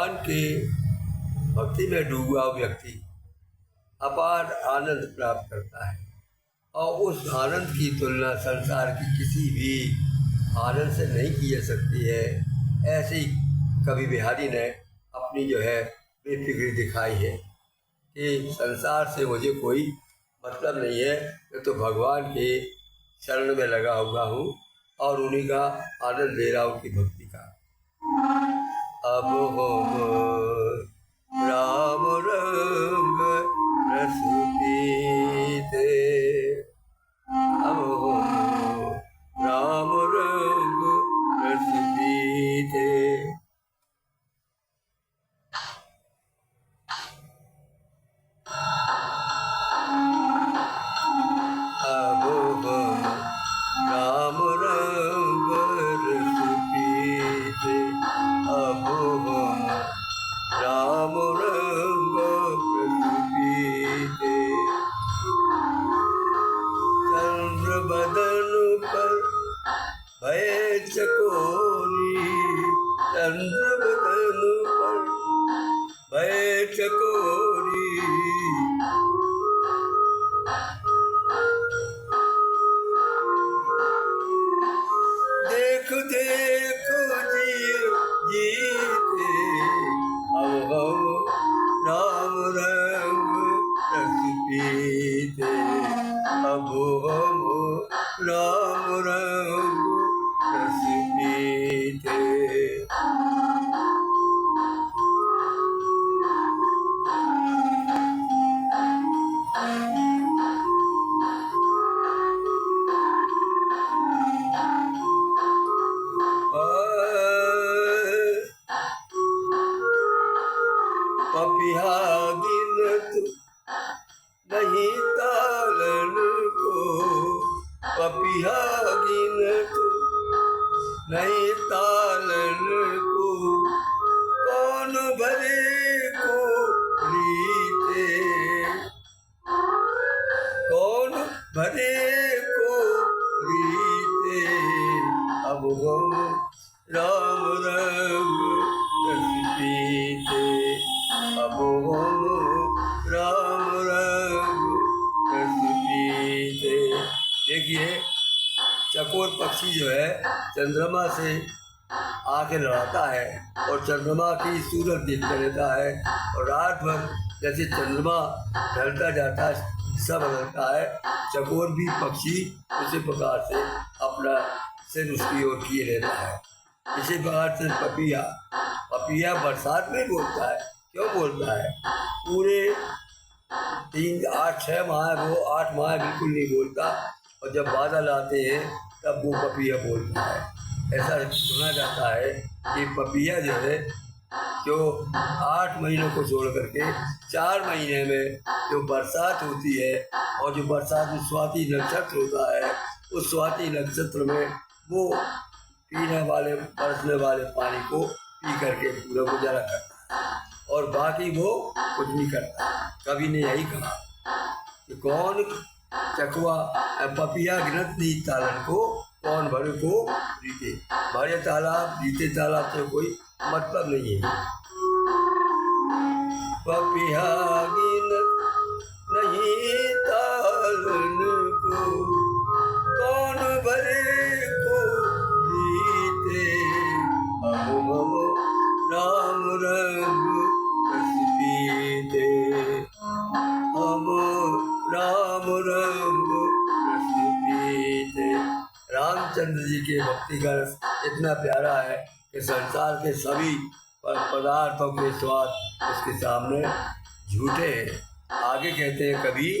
भगवान के भक्ति में डूबा व्यक्ति अपार आनंद प्राप्त करता है और उस आनंद की तुलना संसार की किसी भी आनंद से नहीं की जा सकती है। ऐसे ही कवि बिहारी ने अपनी जो है बेफिक्री दिखाई है कि संसार से मुझे कोई मतलब नहीं है, मैं तो भगवान के शरण में लगा हुआ हूँ और उन्हीं का आनंद ले रहा हूँ उनकी भक्ति का। अब हम राम रंग रस पीते, अब हम राम रंग रस पीते। अब हम राम रंग रस पीते, अब हम राम रंग रस पीते। चंद्र बदन पर भय चकोरी, चंद्र बदन पर भय चकोरी। देख देख जीते, अब हम राम रंग रस पीते, अब हम राम रंग रस पीते। पपिहा गिनत नहीं तालन को, पपिहा गिनत नहीं तालन को, कौन भरे को रीते, कौन भरे को रीते। अब हम राम रंग रस पीते, अब हम राम रंग रस पीते। देखिए चकोर पक्षी जो है चंद्रमा से आके लड़ाता है और चंद्रमा की सूरत देखता रहता है और रात भर जैसे चंद्रमा ढलता जाता है, दिशा बदलता है, चकोर भी पक्षी उसी प्रकार से अपना सिर उसकी ओर किए रहता है। इसी प्रकार से पपिया, पपिया बरसात में बोलता है। क्यों बोलता है? पूरे 6 माह, वो 8 माह बिल्कुल नहीं बोलता और जब बादल आते हैं तब वो पपिया बोलता है। ऐसा सुना जाता है कि पपिया जो है जो 8 महीनों को छोड़ करके 4 महीने में जो बरसात होती है और जो बरसात में स्वाति नक्षत्र होता है, उस स्वाति नक्षत्र में वो पीने वाले बरसने वाले पानी को पी करके पूरा गुजारा करता है और बाकी वो कुछ नहीं करता। कवि ने यही कहा कि कौन चकवा पपिया गिनत नहीं तालन को, कौन भरे को रीते। भरे तालाब रीते तालाब से कोई मतलब नहीं है। पपिया गिनत नहीं तालन को, कौन भरे को रीते। अब हम राम रंग रस पीते, अब राम रंग रस पीते। रामचंद्र जी के भक्ति का रस इतना प्यारा है कि संसार के सभी पदार्थों के स्वाद उसके सामने झूठे हैं। आगे कहते हैं कभी,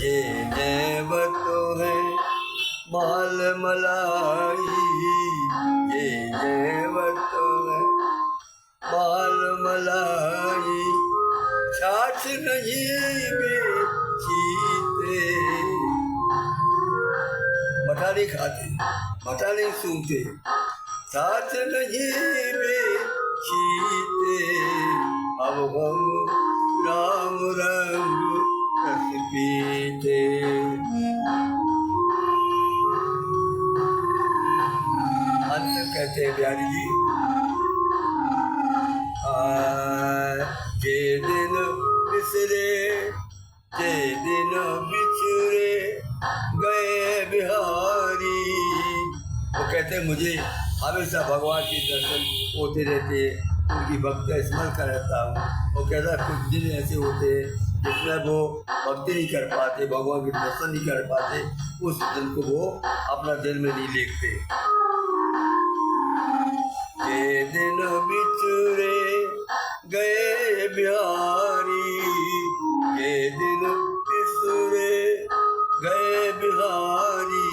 ये नेवतो है माल मलाई, ये नेवतो है माल मलाई, छाछ नहीं बेचीते। मठा नहीं खाते, मठा नहीं सूंघते, छाछ नहीं बेचीते। अब हम राम रंग रस पीते। अंत कहते हैं बिहारी जी, के दिन बिछड़े गए बिहारी। वो कहते हैं मुझे हमेशा भगवान के दर्शन होते रहते हैं, उनकी भक्ति स्मरण कर रहता हूँ। वो कहता है कुछ दिन ऐसे होते हैं जिसमें वो भक्ति नहीं कर पाते, भगवान के दर्शन नहीं कर पाते, उस दिन को वो अपना दिल में नहीं लेते। ये दिन बिछड़े गए बिहारी, ये दिन बिछड़े गए बिहारी,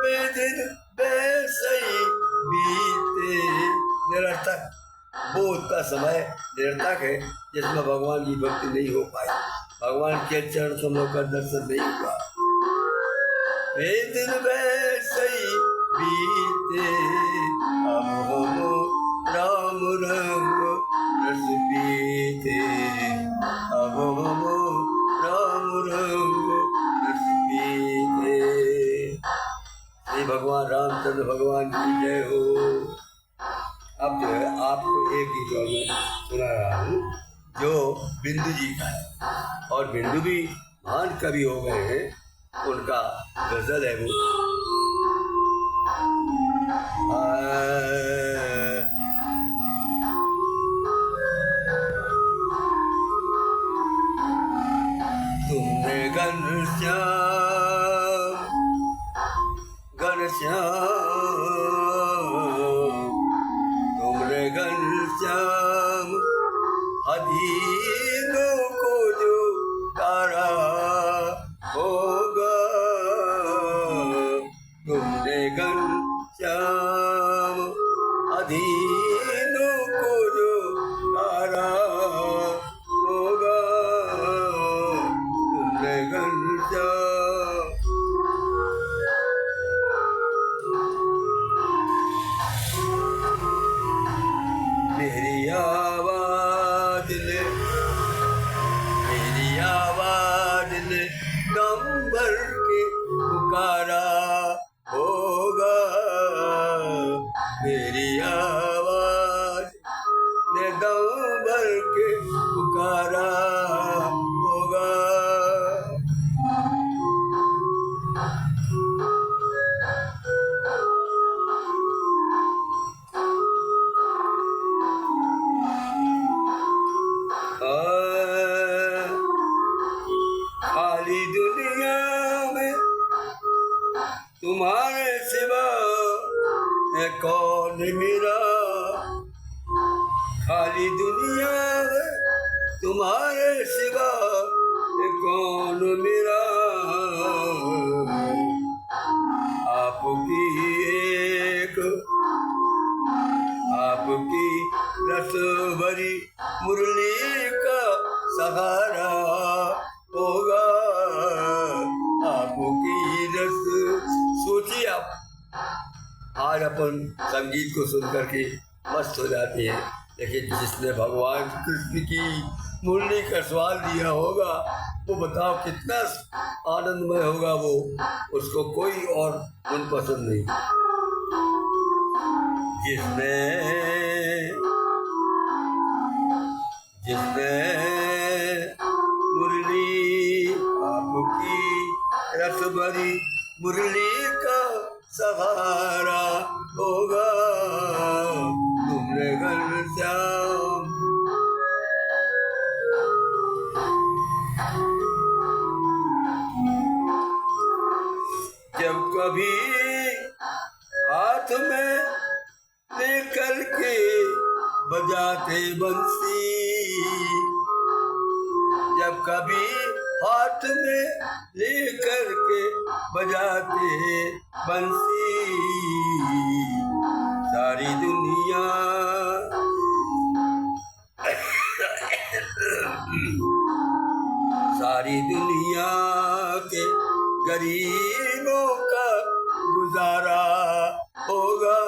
बेदिन बेसई बीते। निरर्थक वो उसका समय निरर्थक है जिसमें भगवान की भक्ति नहीं हो पाई, भगवान के चरण कमलों का दर्शन नहीं हुआ। बेदिन बेसई बीते, अब हम राम रंग रस पीते, अब हम राम रंग रस पीते। श्री भगवान रामचंद्र भगवान की जय हो। अब जो है आपको एक गीत और मैं सुना रहा हूँ जो बिंदु जी का है, और बिंदु भी महान कवि हो गए हैं, उनका गजल है वो। तुमने घनश्याम तुमने घनश्याम अधीनों को जो तारा होगा, तुमने घनश्याम अधीनों को जो तारा होगा, तुमने घनश्याम। मेरी आवाज ने दम भर के पुकारा होगा, मेरी आवाज ने दम भर के पुकारा होगा। खाली दुनिया में तुम्हारे सिवा है कौन मेरा, खाली दुनिया में तुम्हारे सिवा है कौन मेरा। आपकी रस भरी मुरली का सहारा होगा, आपकी रस। सोचिए आप, आज अपन संगीत को सुन करके मस्त हो जाते हैं, लेकिन जिसने भगवान कृष्ण की मुरली का स्वाद लिया होगा, वो बताओ कितना आनंदमय होगा वो, उसको कोई और मन पसंद नहीं। जिसने मुरली आपकी रस भरी मुरली का सहारा होगा, तुमने घनश्याम। जब कभी हाथ में लेकर के बजाते बंसी, जब कभी हाथ में लेकर के बजाते बंसी, सारी दुनिया सारी दुनिया के गरीबों का गुजारा होगा,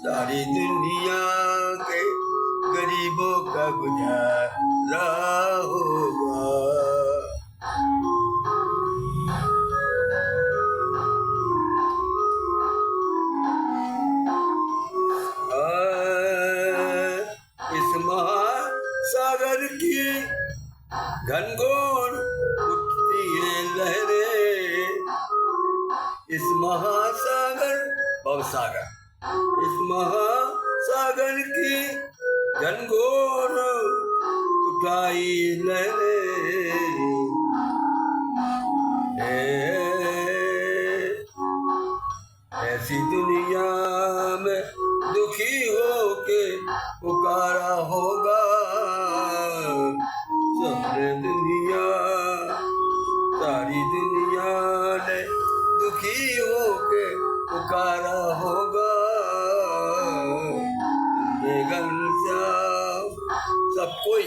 सारी दुनिया के गरीबों का गुजारा होगा। इस महासागर की घनघोर महासागर भवसागर, इस महासागर की घनघोर उठाई लहरें, ऐसी दुनिया में दुखी होके पुकारा होगा सबने दुनिया, सारी दुनिया ने दुखी होके पुकारा होगा घनश्याम। सब कोई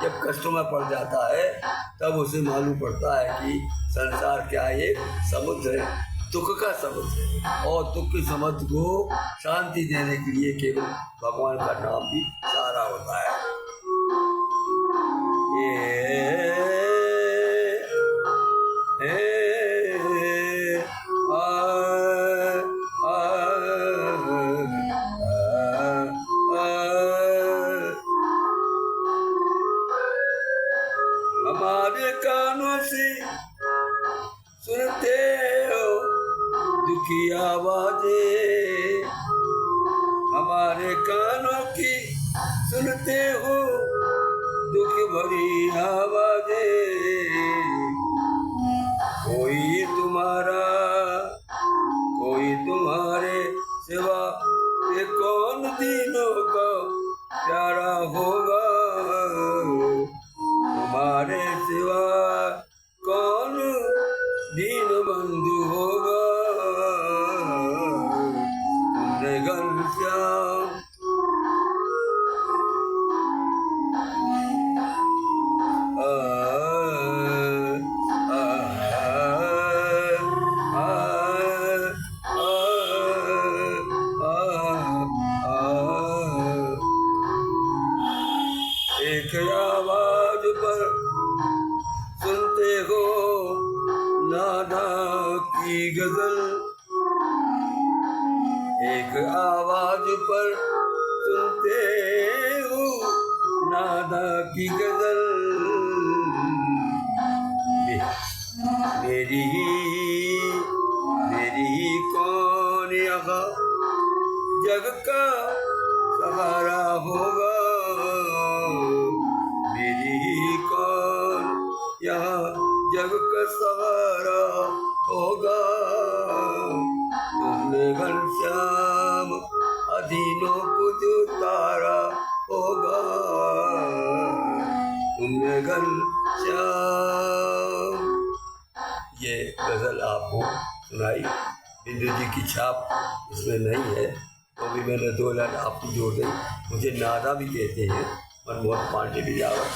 जब कष्टों में पड़ जाता है तब उसे मालूम पड़ता है कि संसार क्या है, समुद्र है, दुख का समुद्र है, और दुख के समुद्र को शांति देने के लिए केवल भगवान का नाम भी सहारा होता है। हमारे कानों से सुनते हो दुखी आवाजें, हमारे कानों की सुनते हो दुख भरी आवाजें, कोई तुम्हारा कोई तुम्हारे सिवा ये कौन दीनों का प्यारा होगा, तुम्हारे सिवा कौन दीन बंधु होगा तुमने घनश्याम। एक आवाज पर सुनते हो नादा की गजल, एक आवाज पर सुनते हो नादा की गजल, मेरी ही कौन यहाँ जग का सहारा होगा, मेरी ही कौन यहाँ जग का सहारा होगा तुमने घनश्याम, अधीनों को जो तारा होगा तुमने घनश्याम। ये गज़ल आपको सुनाई, बिंदु जी की छाप इसमें नहीं है तो भी मैंने 2 लाइन आपको जोड़ दी। मुझे नादा भी कहते हैं, मनमोहन पांडे भी यावत।